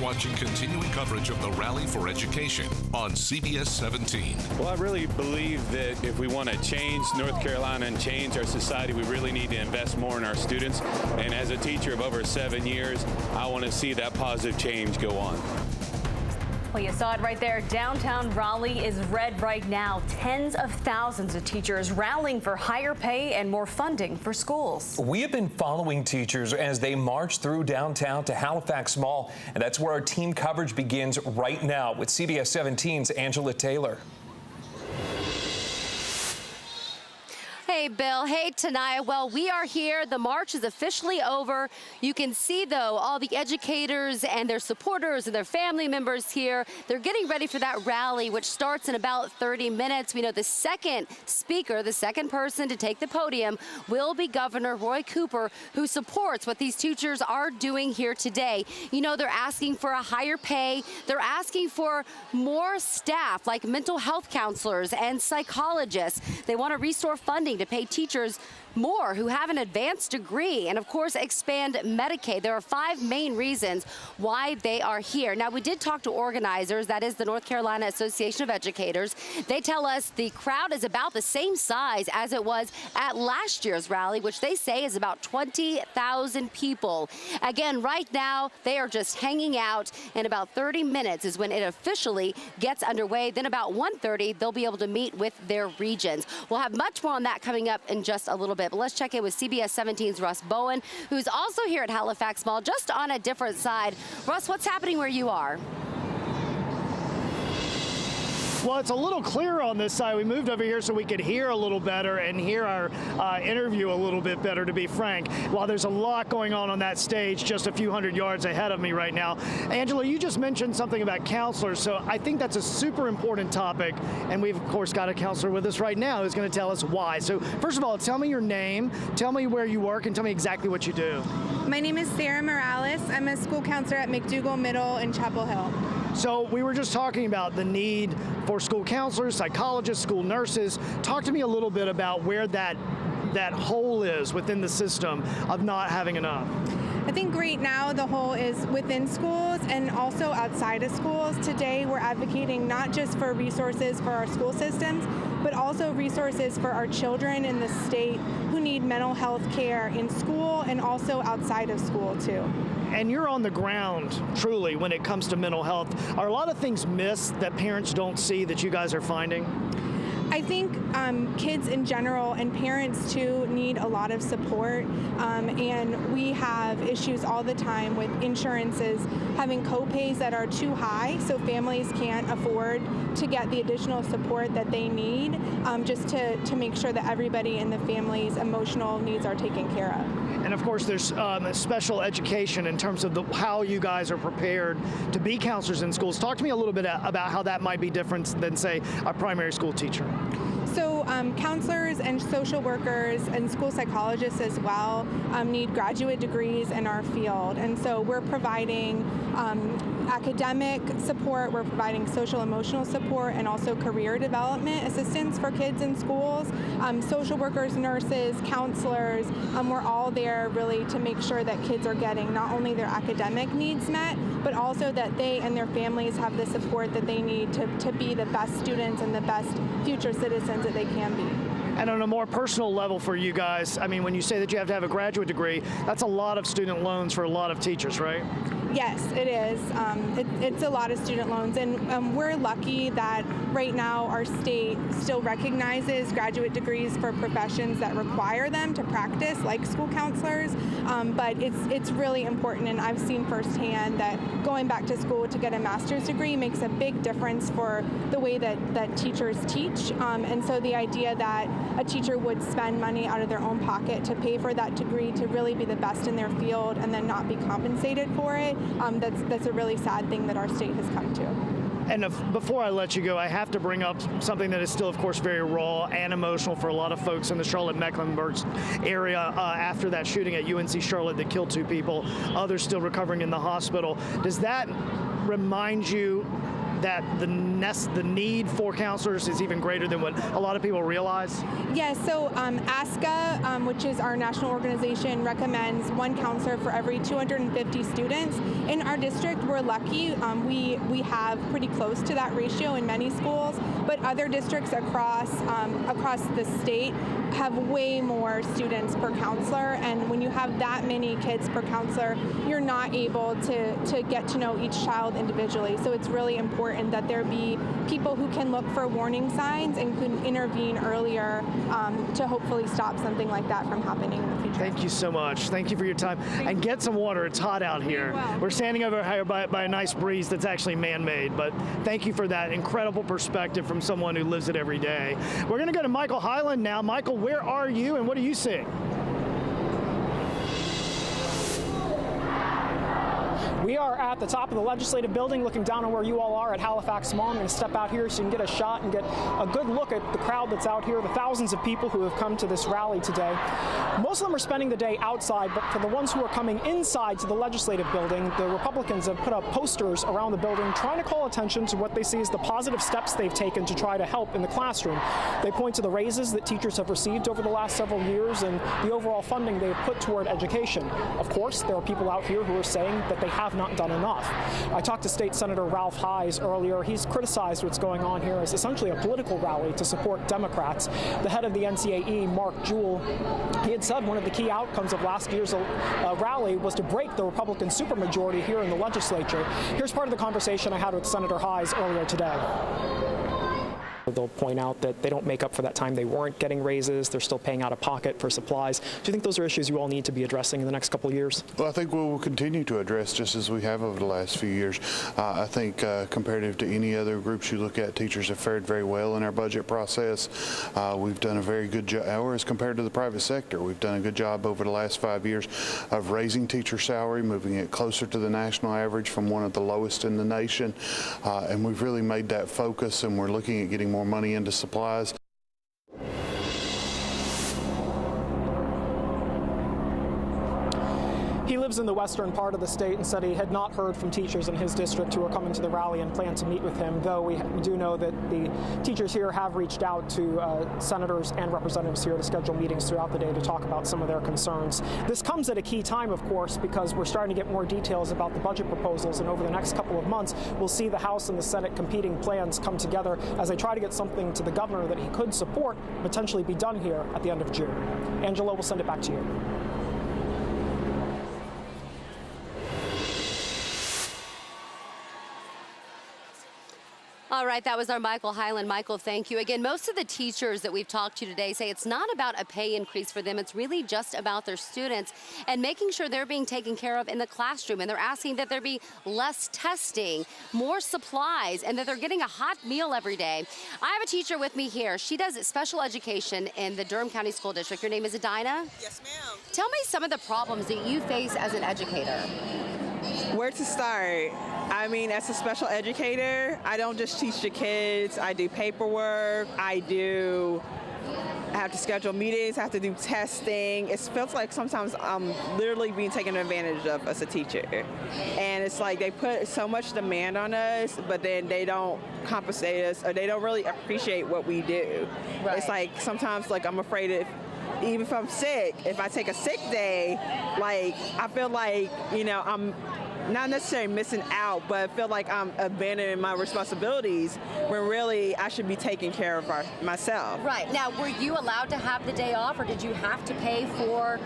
watching continuing coverage of the Rally for Education on CBS 17. Well, I really believe that if we want to change North Carolina and change our society, we really need to invest more in our students. And as a teacher of over 7 years, I want to see that positive change go on. Well, you saw it right there. Downtown Raleigh is red right now. Tens of thousands of teachers rallying for higher pay and more funding for schools. We have been following teachers as they march through downtown to Halifax Mall, and that's where our team coverage begins right now with CBS 17's Angela Taylor. Hey, Bill. Hey, Tanaya. Well, we are here. The march is officially over. You can see, though, all the educators and their supporters and their family members here. They're getting ready for that rally, which starts in about 30 minutes. We know the second speaker, the second person to take the podium, will be Governor Roy Cooper, who supports what these teachers are doing here today. You know, they're asking for a higher pay. They're asking for more staff, like mental health counselors and psychologists. They want to restore funding to pay teachers more who have an advanced degree, and of course expand Medicaid. There are 5 main reasons why they are here. Now, we did talk to organizers, that is the North Carolina Association of Educators. They tell us the crowd is about the same size as it was at last year's rally, which they say is about 20,000 people. Again, right now they are just hanging out. In about 30 minutes is when it officially gets underway. Then about 1:30 they'll be able to meet with their regions. We'll have much more on that coming up in just a little bit. But let's check in with CBS 17's Russ Bowen, who's also here at Halifax Mall, just on a different side. Russ, what's happening where you are? Well, it's a little clearer on this side. We moved over here so we could hear a little better and hear our interview a little bit better, to be frank. While there's a lot going on that stage just a few hundred yards ahead of me right now. Angela, you just mentioned something about counselors, so I think that's a super important topic, and we've, of course, got a counselor with us right now who's going to tell us why. So, first of all, tell me your name, tell me where you work, and tell me exactly what you do. My name is Sarah Morales. I'm a school counselor at McDougall Middle in Chapel Hill. So we were just talking about the need for school counselors, psychologists, school nurses. Talk to me a little bit about where that hole is within the system of not having enough. I think right now the hole is within schools and also outside of schools. Today we're advocating not just for resources for our school systems, but also resources for our children in the state who need mental health care in school and also outside of school too. And you're on the ground, truly, when it comes to mental health. Are a lot of things missed that parents don't see that you guys are finding? I think kids in general and parents too need a lot of support, and we have issues all the time with insurances having co-pays that are too high, so families can't afford to get the additional support that they need, just to make sure that everybody in the family's emotional needs are taken care of. And of course there's special education in terms of how you guys are prepared to be counselors in schools. Talk to me a little bit about how that might be different than, say, a primary school teacher. So counselors and social workers and school psychologists as well need graduate degrees in our field. And so we're providing academic support, we're providing social emotional support, and also career development assistance for kids in schools. Social workers, nurses, counselors, we're all there really to make sure that kids are getting not only their academic needs met, but also that they and their families have the support that they need to be the best students and the best future citizens that they can be. And on a more personal level for you guys, I mean, when you say that you have to have a graduate degree, that's a lot of student loans for a lot of teachers, right? Yes, it is. It's a lot of student loans, and we're lucky that right now our state still recognizes graduate degrees for professions that require them to practice, like school counselors, but it's really important, and I've seen firsthand that going back to school to get a master's degree makes a big difference for the way that teachers teach, and so the idea that a teacher would spend money out of their own pocket to pay for that degree to really be the best in their field and then not be compensated for it, that's a really sad thing that our state has come to. And before I let you go, I have to bring up something that is still, of course, very raw and emotional for a lot of folks in the Charlotte-Mecklenburg area after that shooting at UNC Charlotte that killed 2 people, others still recovering in the hospital. Does that remind you that the need for counselors is even greater than what a lot of people realize? Yes, so ASCA, which is our national organization, recommends one counselor for every 250 students. In our district, we're lucky. We have pretty close to that ratio in many schools, but other districts across the state have way more students per counselor, and when you have that many kids per counselor, you're not able to get to know each child individually. So it's really important that there be people who can look for warning signs and can intervene earlier to hopefully stop something like that from happening in the future. Thank you so much. Thank you for your time. And get some water. It's hot out here. We're standing over here by a nice breeze that's actually man-made, but thank you for that incredible perspective from someone who lives it every day. We're going to go to Michael Highland now. Michael, where are you and what are you seeing? We are at the top of the legislative building looking down on where you all are at Halifax Mall. I'm going to step out here so you can get a shot and get a good look at the crowd that's out here, the thousands of people who have come to this rally today. Most of them are spending the day outside, but for the ones who are coming inside to the legislative building, the Republicans have put up posters around the building trying to call attention to what they see as the positive steps they've taken to try to help in the classroom. They point to the raises that teachers have received over the last several years and the overall funding they've put toward education. Of course, there are people out here who are saying that they have not done enough. I talked to State Senator Ralph Hayes earlier. He's criticized what's going on here as essentially a political rally to support Democrats. The head of the NCAE, Mark Jewell, he had said one of the key outcomes of last year's rally was to break the Republican supermajority here in the legislature. Here's part of the conversation I had with Senator Hayes earlier today. They'll point out that they don't make up for that time they weren't getting raises. They're still paying out of pocket for supplies. Do you think those are issues you all need to be addressing in the next couple of years? Well, I think we will continue to address just as we have over the last few years. I think comparative to any other groups you look at, teachers have fared very well in our budget process. We've done a very good job, as compared to the private sector. We've done a good job over the last 5 years of raising teacher salary, moving it closer to the national average from one of the lowest in the nation. And we've really made that focus, and we're looking at getting more money into supplies. He lives in the western part of the state and said he had not heard from teachers in his district who are coming to the rally and plan to meet with him, though we do know that the teachers here have reached out to senators and representatives here to schedule meetings throughout the day to talk about some of their concerns. This comes at a key time, of course, because we're starting to get more details about the budget proposals, and over the next couple of months, we'll see the House and the Senate competing plans come together as they try to get something to the governor that he could support, potentially be done here at the end of June. Angela, we'll send it back to you. All right, that was our Michael Highland. Michael, thank you. Again, most of the teachers that we've talked to today say it's not about a pay increase for them. It's really just about their students and making sure they're being taken care of in the classroom. And they're asking that there be less testing, more supplies, and that they're getting a hot meal every day. I have a teacher with me here. She does special education in the Durham County School District. Your name is Adina? Yes, ma'am. Tell me some of the problems that you face as an educator. Where to start? I mean, as a special educator, I don't just teach the kids. I do paperwork. I have to schedule meetings. I have to do testing. It feels like sometimes I'm literally being taken advantage of as a teacher. And it's like they put so much demand on us, but then they don't compensate us, or they don't really appreciate what we do. Right. It's like sometimes, like, I'm afraid even if I'm sick, if I take a sick day, like, I feel like, I'm not necessarily missing out, but I feel like I'm abandoning my responsibilities when really I should be taking care of myself. Right. Now, were you allowed to have the day off, or did you have to pay for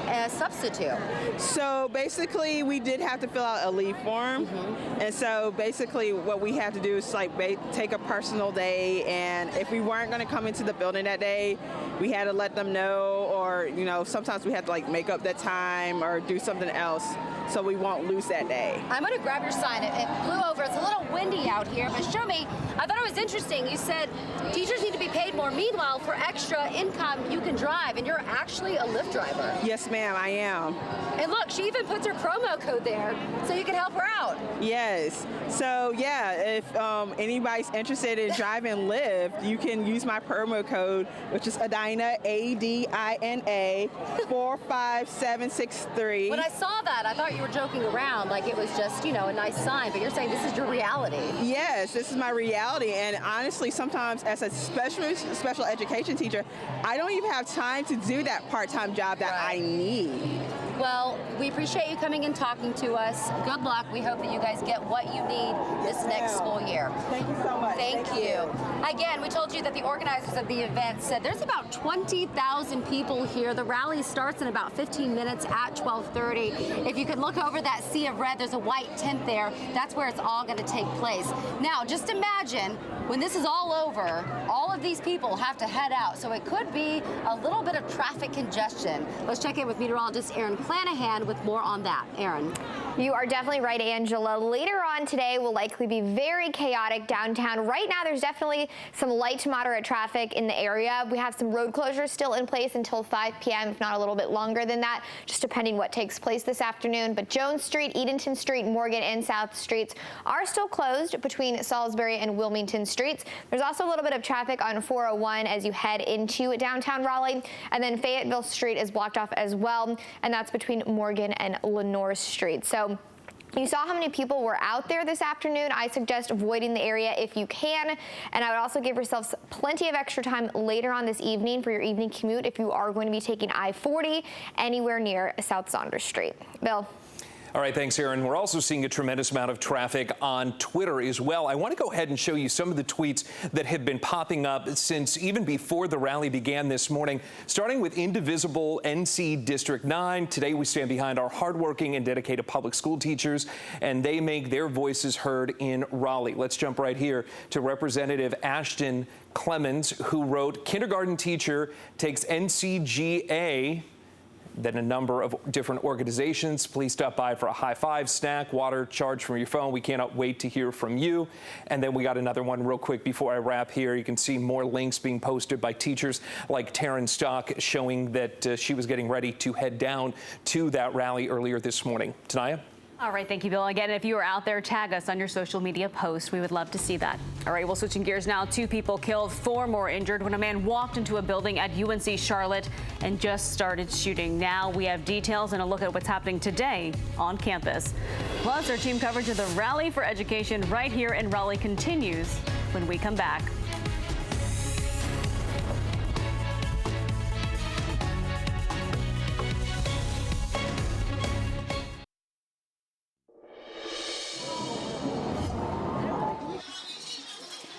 a substitute? So basically, we did have to fill out a leave form. Mm-hmm. And so basically what we had to do is like take a personal day, and if we weren't going to come into the building that day, we had to let them know, or sometimes we had to like make up that time or do something else so we won't lose that day. I'm going to grab your sign. It flew over. It's a little windy out here, but show me. I thought it was interesting. You said teachers need to be paid more. Meanwhile, for extra income, you can drive, and you're actually a Lyft driver. Yes, ma'am. I am. And look, she even puts her promo code there so you can help her out. Yes. So yeah, if anybody's interested in Drive and Lift, you can use my promo code, which is Adina, ADINA 45763. When I saw that, I thought you were joking around, like it was just, you know, a nice sign, but you're saying this is your reality. Yes, this is my reality, and honestly, sometimes as a special education teacher, I don't even have time to do that part-time job that I need. Well, we appreciate you coming and talking to us. Good luck. We hope that you guys get what you need this next school year. Thank you so much. Thank you. Again, we told you that the organizers of the event said there's about 20,000 people here. The rally starts in about 15 minutes at 12:30. If you can look over that sea of red, there's a white tent there. That's where it's all going to take place. Now, just imagine when this is all over, all of these people have to head out. So it could be a little bit of traffic congestion. Let's check in with meteorologist Erin Clanahan with more on that. Erin. You are definitely right, Angela. Later on today will likely be very chaotic downtown. Right now, there's definitely some light to moderate traffic in the area. We have some road closures still in place until 5 p.m., if not a little bit longer than that, just depending what takes place this afternoon. But Jones Street, Edenton Street, Morgan, and South Streets are still closed between Salisbury and Wilmington Streets. There's also a little bit of traffic on 401 as you head into downtown Raleigh. And then Fayetteville Street is blocked off as well, and that's between Morgan and Lenore Street. So you saw how many people were out there this afternoon. I suggest avoiding the area if you can. And I would also give yourselves plenty of extra time later on this evening for your evening commute if you are going to be taking I-40 anywhere near South Saunders Street. Bill. All right, thanks, Erin. We're also seeing a tremendous amount of traffic on Twitter as well. I want to go ahead and show you some of the tweets that have been popping up since even before the rally began this morning, starting with Indivisible NC District 9. Today, we stand behind our hardworking and dedicated public school teachers, and they make their voices heard in Raleigh. Let's jump right here to Representative Ashton Clemens, who wrote, kindergarten teacher takes NCGA. Then a number of different organizations. Please stop by for a high five, snack, water, charge from your phone. We cannot wait to hear from you. And then we got another one real quick before I wrap here. You can see more links being posted by teachers like Taryn Stock showing that she was getting ready to head down to that rally earlier this morning. Tanaya? All right, thank you, Bill. Again, if you are out there, tag us on your social media posts. We would love to see that. All right, well, switching gears now. 2 people killed, 4 more injured when a man walked into a building at UNC Charlotte and just started shooting. Now we have details and a look at what's happening today on campus. Plus, our team coverage of the Rally for Education right here in Raleigh continues when we come back.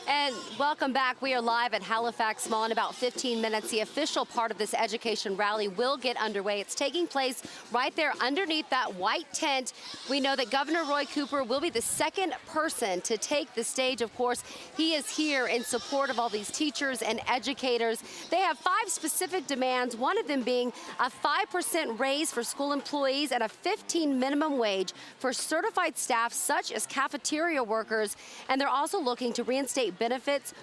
And welcome back. We are live at Halifax Mall in about 15 minutes. The official part of this education rally will get underway. It's taking place right there underneath that white tent. We know that Governor Roy Cooper will be the second person to take the stage. Of course, he is here in support of all these teachers and educators. They have 5 specific demands, one of them being a 5% raise for school employees and a $15 minimum wage for certified staff such as cafeteria workers. And they're also looking to reinstate benefits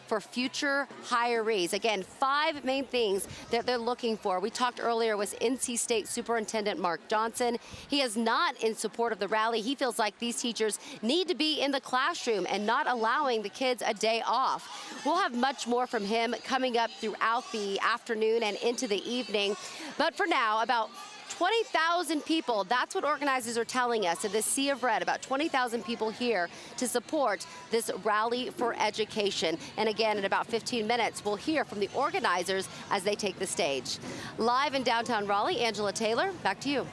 for future hirees. Again, 5 main things that they're looking for. We talked earlier with NC State Superintendent Mark Johnson. He is not in support of the rally. He feels like these teachers need to be in the classroom and not allowing the kids a day off. We'll have much more from him coming up throughout the afternoon and into the evening. But for now, about 20,000 people, that's what organizers are telling us in this sea of red, about 20,000 people here to support this rally for education. And again, in about 15 minutes, we'll hear from the organizers as they take the stage. Live in downtown Raleigh, Angela Taylor, back to you.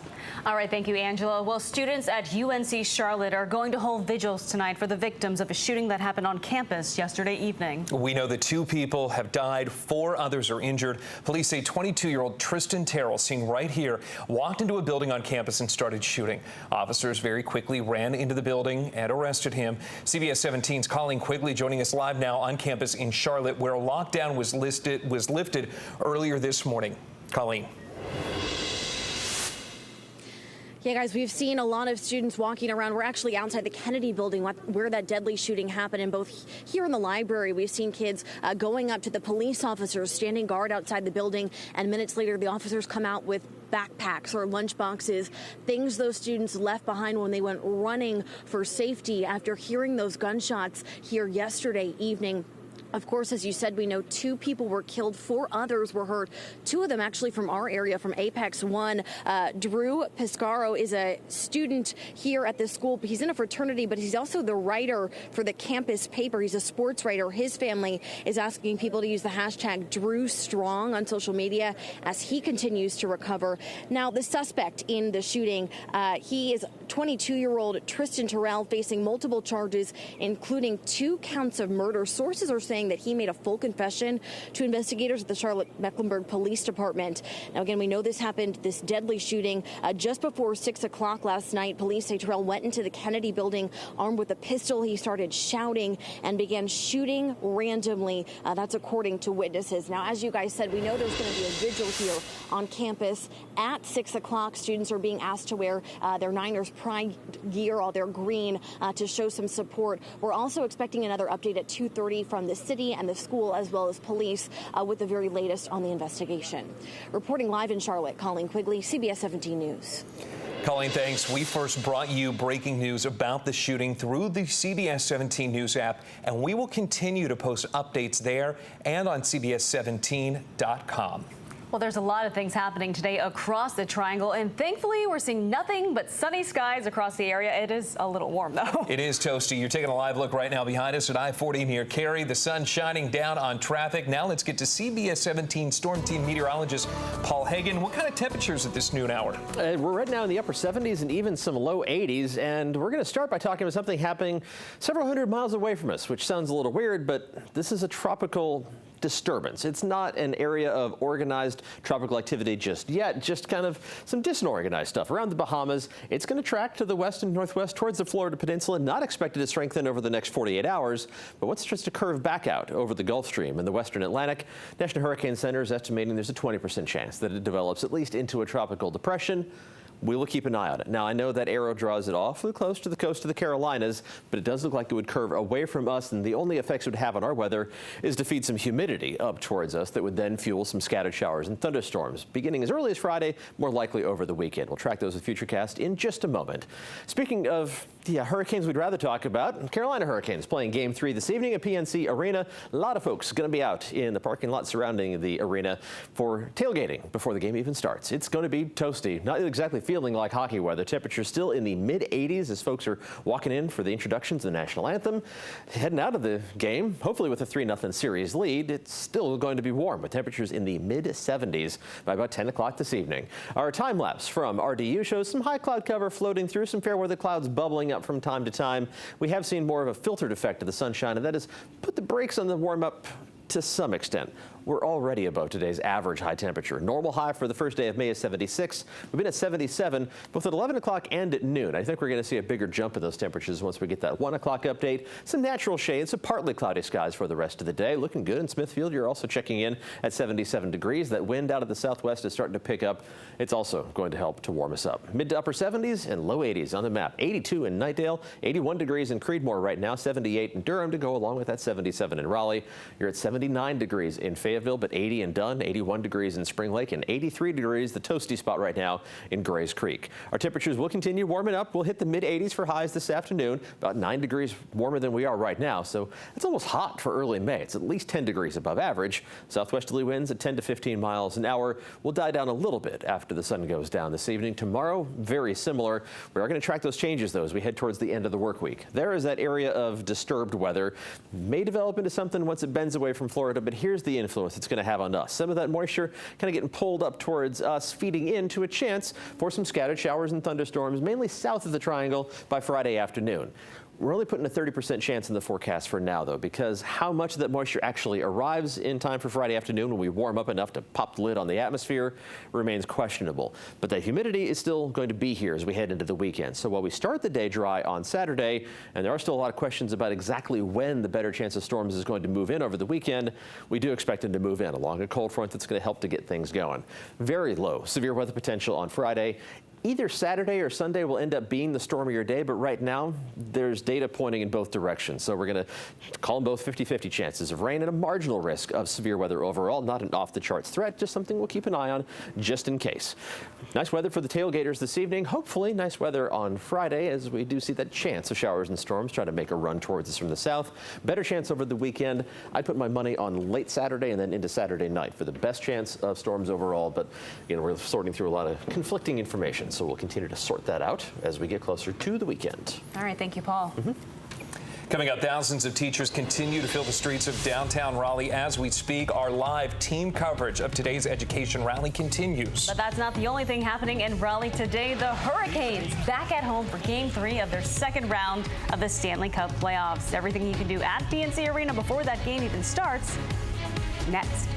All right, thank you, Angela. Well, students at UNC Charlotte are going to hold vigils tonight for the victims of a shooting that happened on campus yesterday evening. We know that 2 people have died, 4 others are injured. Police say 22-year-old Tristan Terrell, seen right here, walked into a building on campus and started shooting. Officers very quickly ran into the building and arrested him. CBS 17's Colleen Quigley joining us live now on campus in Charlotte, where a lockdown was lifted earlier this morning. Colleen. Yeah, guys, we've seen a lot of students walking around. We're actually outside the Kennedy building where that deadly shooting happened. And both here in the library, we've seen kids going up to the police officers, standing guard outside the building. And minutes later, the officers come out with backpacks or lunch boxes, things those students left behind when they went running for safety after hearing those gunshots here yesterday evening. Of course, as you said, we know 2 people were killed, 4 others were hurt, 2 of them actually from our area, from Apex 1. Drew Piscaro is a student here at this school. He's in a fraternity, but he's also the writer for the campus paper. He's a sports writer. His family is asking people to use the hashtag #DrewStrong on social media as he continues to recover. Now, the suspect in the shooting, he is 22-year-old Tristan Terrell, facing multiple charges, including 2 counts of murder. Sources are saying that he made a full confession to investigators at the Charlotte-Mecklenburg Police Department. Now, again, we know this happened, this deadly shooting, just before 6 o'clock last night. Police say Terrell went into the Kennedy building armed with a pistol. He started shouting and began shooting randomly. That's according to witnesses. Now, as you guys said, we know there's going to be a vigil here on campus at 6 o'clock. Students are being asked to wear their Niners pride gear, all their green, to show some support. We're also expecting another update at 2:30 from the city and the school, as well as police, with the very latest on the investigation. Reporting live in Charlotte, Colleen Quigley, CBS 17 News. Colleen, thanks. We first brought you breaking news about the shooting through the CBS 17 News app, and we will continue to post updates there and on CBS17.com. Well, there's a lot of things happening today across the Triangle, and thankfully we're seeing nothing but sunny skies across the area. It is a little warm, though. It is toasty. You're taking a live look right now behind us at I-40 near Cary. The sun shining down on traffic. Now let's get to CBS 17 Storm Team meteorologist Paul Hagan. What kind of temperatures at this noon hour? We're right now in the upper 70s and even some low 80s, and we're going to start by talking about something happening several hundred miles away from us, which sounds a little weird, but this is a tropical disturbance. It's not an area of organized tropical activity just yet, just kind of some disorganized stuff around the Bahamas. It's going to track to the west and northwest towards the Florida Peninsula, not expected to strengthen over the next 48 hours, but what's just to curve back out over the Gulf Stream and the western Atlantic. National Hurricane Center is estimating there's a 20% chance that it develops at least into a tropical depression. We will keep an eye on it. Now, I know that arrow draws it awfully close to the coast of the Carolinas, but it does look like it would curve away from us, and the only effects it would have on our weather is to feed some humidity up towards us that would then fuel some scattered showers and thunderstorms, beginning as early as Friday, more likely over the weekend. We'll track those with Futurecast in just a moment. Speaking of hurricanes we'd rather talk about, Carolina Hurricanes playing Game 3 this evening at PNC Arena. A lot of folks going to be out in the parking lot surrounding the arena for tailgating before the game even starts. It's going to be toasty, not exactly feeling like hockey weather. Temperatures still in the mid-80s as folks are walking in for the introduction to the national anthem. Heading out of the game, hopefully with a 3-0 series lead, it's still going to be warm with temperatures in the mid-70s by about 10 o'clock this evening. Our time lapse from RDU shows some high cloud cover floating through, some fair weather clouds bubbling up from time to time. We have seen more of a filtered effect of the sunshine, and that has put the brakes on the warm up to some extent. We're already above today's average high temperature. Normal high for the first day of May is 76. We've been at 77 both at 11 o'clock and at noon. I think we're going to see a bigger jump in those temperatures once we get that 1 o'clock update. Some natural shades, some partly cloudy skies for the rest of the day. Looking good in Smithfield. You're also checking in at 77 degrees. That wind out of the southwest is starting to pick up. It's also going to help to warm us up. Mid to upper 70s and low 80s on the map. 82 in Knightdale, 81 degrees in Creedmoor right now, 78 in Durham to go along with that 77 in Raleigh. You're at 79 degrees in Fayetteville, but 80 in Dunn, 81 degrees in Spring Lake, and 83 degrees, the toasty spot right now in Grays Creek. Our temperatures will continue warming up. We'll hit the mid-80s for highs this afternoon, about 9 degrees warmer than we are right now, so it's almost hot for early May. It's at least 10 degrees above average. Southwesterly winds at 10 to 15 miles an hour will die down a little bit after the sun goes down this evening. Tomorrow, very similar. We are going to track those changes, though, as we head towards the end of the work week. There is that area of disturbed weather. May develop into something once it bends away from Florida, but here's the influence it's going to have on us. Some of that moisture kind of getting pulled up towards us, feeding into a chance for some scattered showers and thunderstorms, mainly south of the Triangle by Friday afternoon. We're only putting a 30% chance in the forecast for now, though, because how much of that moisture actually arrives in time for Friday afternoon when we warm up enough to pop the lid on the atmosphere remains questionable. But the humidity is still going to be here as we head into the weekend. So while we start the day dry on Saturday, and there are still a lot of questions about exactly when the better chance of storms is going to move in over the weekend, we do expect them to move in along a cold front that's going to help to get things going. Very low severe weather potential on Friday. Either Saturday or Sunday will end up being the stormier day, but right now there's data pointing in both directions. So we're going to call them both 50-50 chances of rain and a marginal risk of severe weather overall. Not an off-the-charts threat, just something we'll keep an eye on just in case. Nice weather for the tailgaters this evening. Hopefully nice weather on Friday, as we do see that chance of showers and storms try to make a run towards us from the south. Better chance over the weekend. I'd put my money on late Saturday and then into Saturday night for the best chance of storms overall. But we're sorting through a lot of conflicting information. So we'll continue to sort that out as we get closer to the weekend. All right. Thank you, Paul. Coming up, thousands of teachers continue to fill the streets of downtown Raleigh as we speak. Our live team coverage of today's education rally continues. But that's not the only thing happening in Raleigh today. The Hurricanes back at home for Game 3 of their second round of the Stanley Cup playoffs. Everything you can do at PNC Arena before that game even starts, next.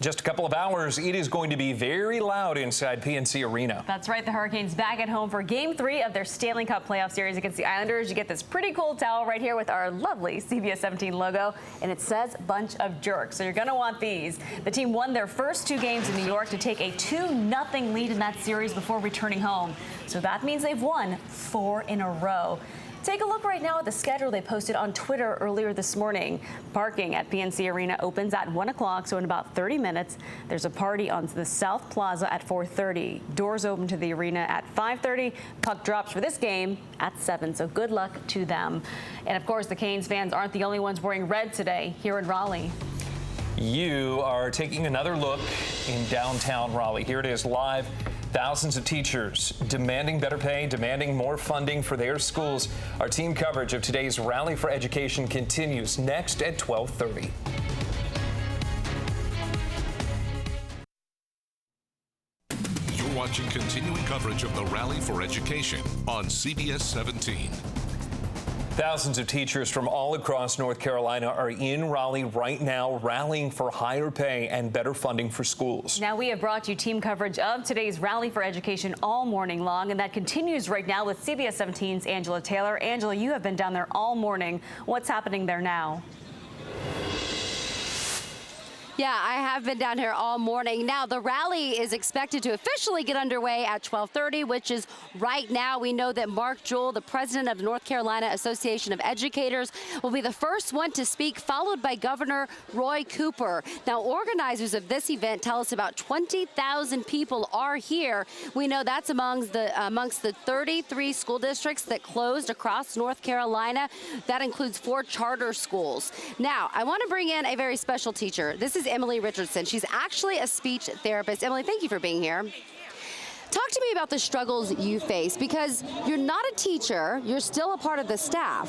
Just a couple of hours, it is going to be very loud inside PNC Arena. That's right. The Hurricanes back at home for Game 3 of their Stanley Cup playoff series against the Islanders. You get this pretty cool towel right here with our lovely CBS 17 logo, and it says "Bunch of Jerks." So you're going to want these. The team won their first 2 games in New York to take a 2-0 lead in that series before returning home. So that means they've won 4 in a row. Take a look right now at the schedule they posted on Twitter earlier this morning. Parking at PNC Arena opens at 1 o'clock, so in about 30 minutes. There's a party on the South Plaza at 4:30. Doors open to the arena at 5:30. Puck drops for this game at 7, so good luck to them. And of course, the Canes fans aren't the only ones wearing red today here in Raleigh. You are taking another look in downtown Raleigh. Here it is live. Thousands of teachers demanding better pay, demanding more funding for their schools. Our team coverage of today's Rally for Education continues next at 12:30. You're watching continuing coverage of the Rally for Education on CBS 17. Thousands of teachers from all across North Carolina are in Raleigh right now rallying for higher pay and better funding for schools. Now, we have brought you team coverage of today's Rally for Education all morning long, and that continues right now with CBS 17's Angela Taylor. Angela, you have been down there all morning. What's happening there now? Yeah, I have been down here all morning. Now, the rally is expected to officially get underway at 12:30, which is right now. We know that Mark Jewell, the president of the North Carolina Association of Educators, will be the first one to speak, followed by Governor Roy Cooper. Now, organizers of this event tell us about 20,000 people are here. We know that's amongst the 33 school districts that closed across North Carolina. That includes 4 charter schools. Now, I want to bring in a very special teacher. This is Emily Richardson. She's actually a speech therapist. Emily, thank you for being here. Talk to me about the struggles you face, because you're not a teacher, you're still a part of the staff.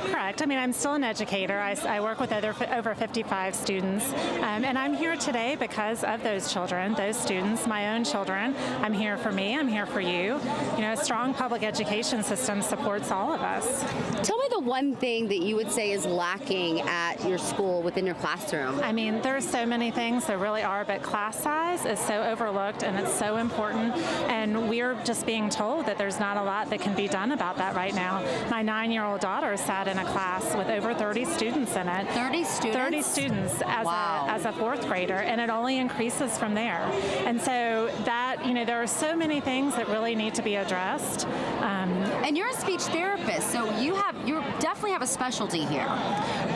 Correct. I mean, I'm still an educator. I work with over 55 students, and I'm here today because of those children, those students, my own children. I'm here for me, I'm here for you. You know, a strong public education system supports all of us. Tell me the one thing that you would say is lacking at your school within your classroom. I mean, there's so many things, there really are, but class size is so overlooked and it's so important. And we're just being told that there's not a lot that can be done about that right now. My 9-year-old daughter sat in a class with over 30 students in it. 30 students? 30 students as a 4th grader, and it only increases from there. And so that, you know, there are so many things that really need to be addressed. And you're a speech therapist, so you definitely have a specialty here.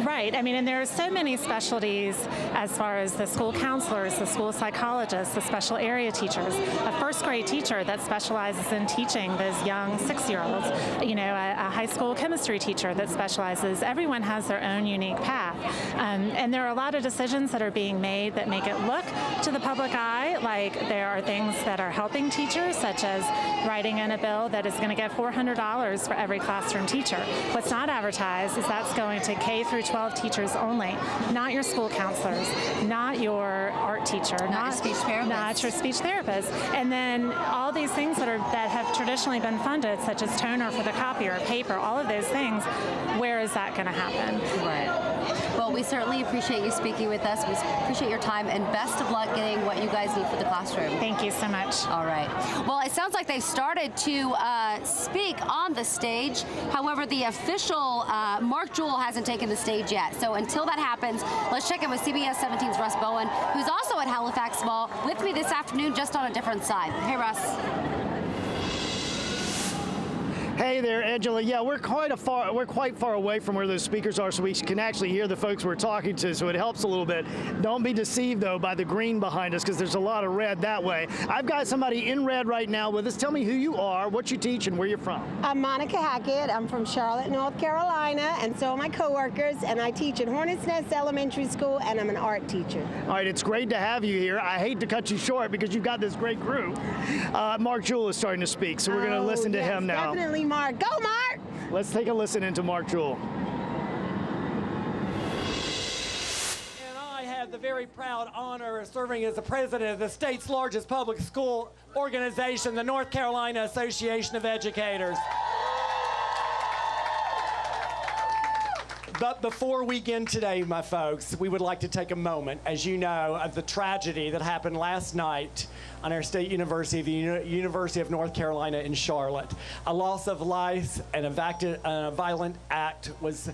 Right. I mean, and there are so many specialties as far as the school counselors, the school psychologists, the special area teachers, a 1st grade teacher that specializes in teaching those young 6-year-olds, you know, a high school chemistry teacher that specializes. Everyone has their own unique path. And there are a lot of decisions that are being made that make it look to the public eye like there are things that are helping teachers, such as writing in a bill that is going to get $400 for every classroom teacher. What's not advertised is that's going to K through 12 teachers only, not your school counselors, not your art teacher, not your speech therapist. Not your speech therapist. And then all these things that have traditionally been funded, such as toner for the copier, paper, all of those things, where is that going to happen? Right. Well, we certainly appreciate you speaking with us. We appreciate your time, and best of luck getting what you guys need for the classroom. Thank you so much. All right. Well, it sounds like they've started to speak on the stage. However, the official Mark Jewell hasn't taken the stage yet. So until that happens, let's check in with CBS 17's Russ Bowen, who's also at Halifax Mall with me this afternoon, just on a different side. Hey, Russ. Hey there, Angela. Yeah, we're quite far away from where those speakers are, so we can actually hear the folks we're talking to, so it helps a little bit. Don't be deceived, though, by the green behind us, because there's a lot of red that way. I've got somebody in red right now with us. Tell me who you are, what you teach, and where you're from. I'm Monica Hackett. I'm from Charlotte, North Carolina, and so are my coworkers, and I teach at Hornets Nest Elementary School, and I'm an art teacher. All right, it's great to have you here. I hate to cut you short because you've got this great group. Mark Jewell is starting to speak, so we're going to listen to him now. Definitely, Mark. Go, Mark! Let's take a listen into Mark Jewell. And I have the very proud honor of serving as the president of the state's largest public school organization, the North Carolina Association of Educators. But before we begin today, my folks, we would like to take a moment, as you know, of the tragedy that happened last night on our state university, the University of North Carolina in Charlotte. A loss of life and a violent act was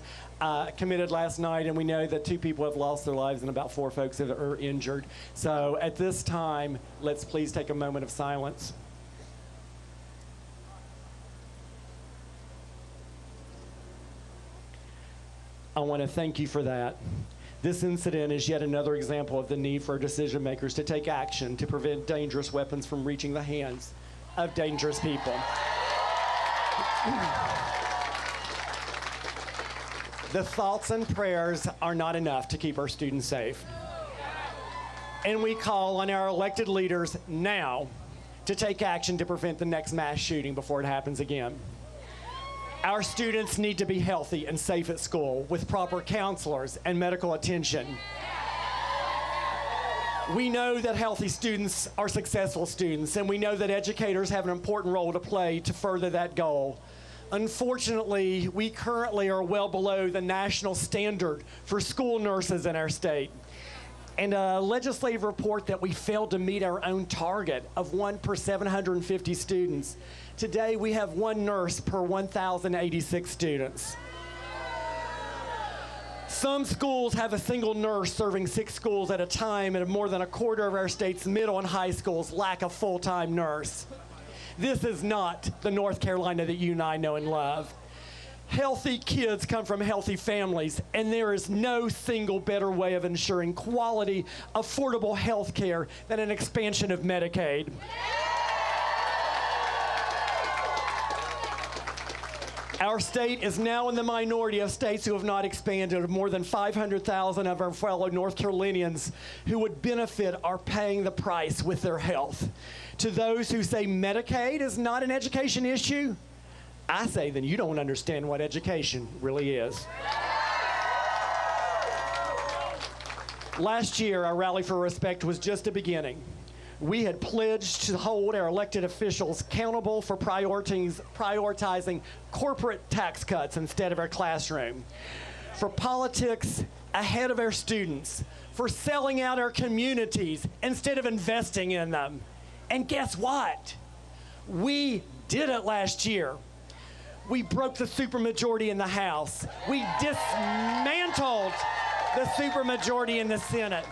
committed last night, and we know that 2 people have lost their lives and about 4 folks are injured. So at this time, let's please take a moment of silence. I want to thank you for that. This incident is yet another example of the need for decision makers to take action to prevent dangerous weapons from reaching the hands of dangerous people. The thoughts and prayers are not enough to keep our students safe. And we call on our elected leaders now to take action to prevent the next mass shooting before it happens again. Our students need to be healthy and safe at school with proper counselors and medical attention. We know that healthy students are successful students, and we know that educators have an important role to play to further that goal. Unfortunately, we currently are well below the national standard for school nurses in our state. And a legislative report that we failed to meet our own target of 1 per 750 students. Today, we have 1 nurse per 1,086 students. Some schools have a single nurse serving 6 schools at a time, and more than a quarter of our state's middle and high schools lack a full-time nurse. This is not the North Carolina that you and I know and love. Healthy kids come from healthy families, and there is no single better way of ensuring quality, affordable health care than an expansion of Medicaid. Our state is now in the minority of states who have not expanded. More than 500,000 of our fellow North Carolinians who would benefit are paying the price with their health. To those who say Medicaid is not an education issue, I say then you don't understand what education really is. Last year, our Rally for Respect was just a beginning. We had pledged to hold our elected officials accountable for prioritizing corporate tax cuts instead of our classroom, for politics ahead of our students, for selling out our communities instead of investing in them. And guess what? We did it last year. We broke the supermajority in the House. We dismantled the supermajority in the Senate.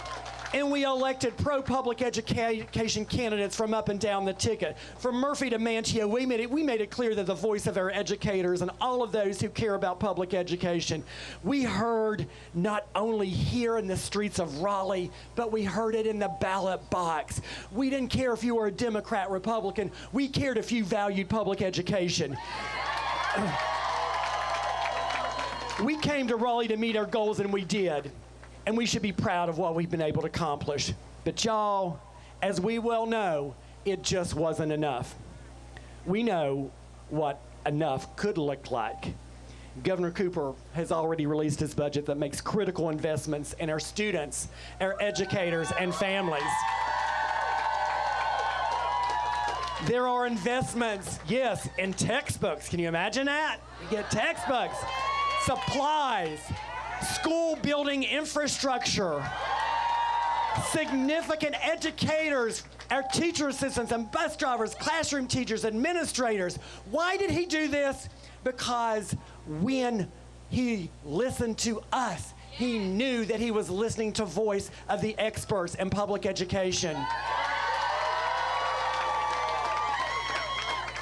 And we elected pro-public education candidates from up and down the ticket. From Murphy to Manteo, we made it clear that the voice of our educators and all of those who care about public education, we heard not only here in the streets of Raleigh, but we heard it in the ballot box. We didn't care if you were a Democrat, Republican. We cared if you valued public education. We came to Raleigh to meet our goals, and we did. And we should be proud of what we've been able to accomplish. But y'all, as we well know, it just wasn't enough. We know what enough could look like. Governor Cooper has already released his budget that makes critical investments in our students, our educators, and families. There are investments, yes, in textbooks. Can you imagine that? You get textbooks, supplies, school building infrastructure, significant educators, our teacher assistants and bus drivers, classroom teachers, administrators. Why did he do this? Because when he listened to us, he knew that he was listening to the voice of the experts in public education.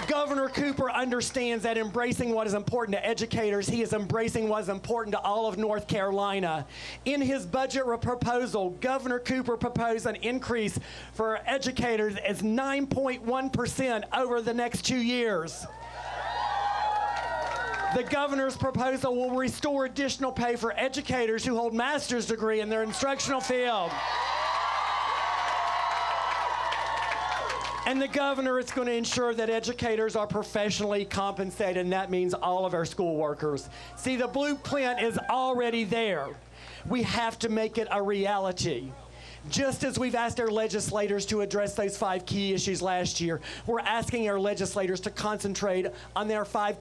Governor Cooper understands that embracing what is important to educators, he is embracing what is important to all of North Carolina. In his budget proposal, Governor Cooper proposed an increase for educators as 9.1% over the next 2 years. The governor's proposal will restore additional pay for educators who hold master's degree in their instructional field. And the governor is going to ensure that educators are professionally compensated, and that means all of our school workers. See, the blueprint is already there. We have to make it a reality. Just as we've asked our legislators to address those 5 key issues last year, we're asking our legislators to concentrate on their 5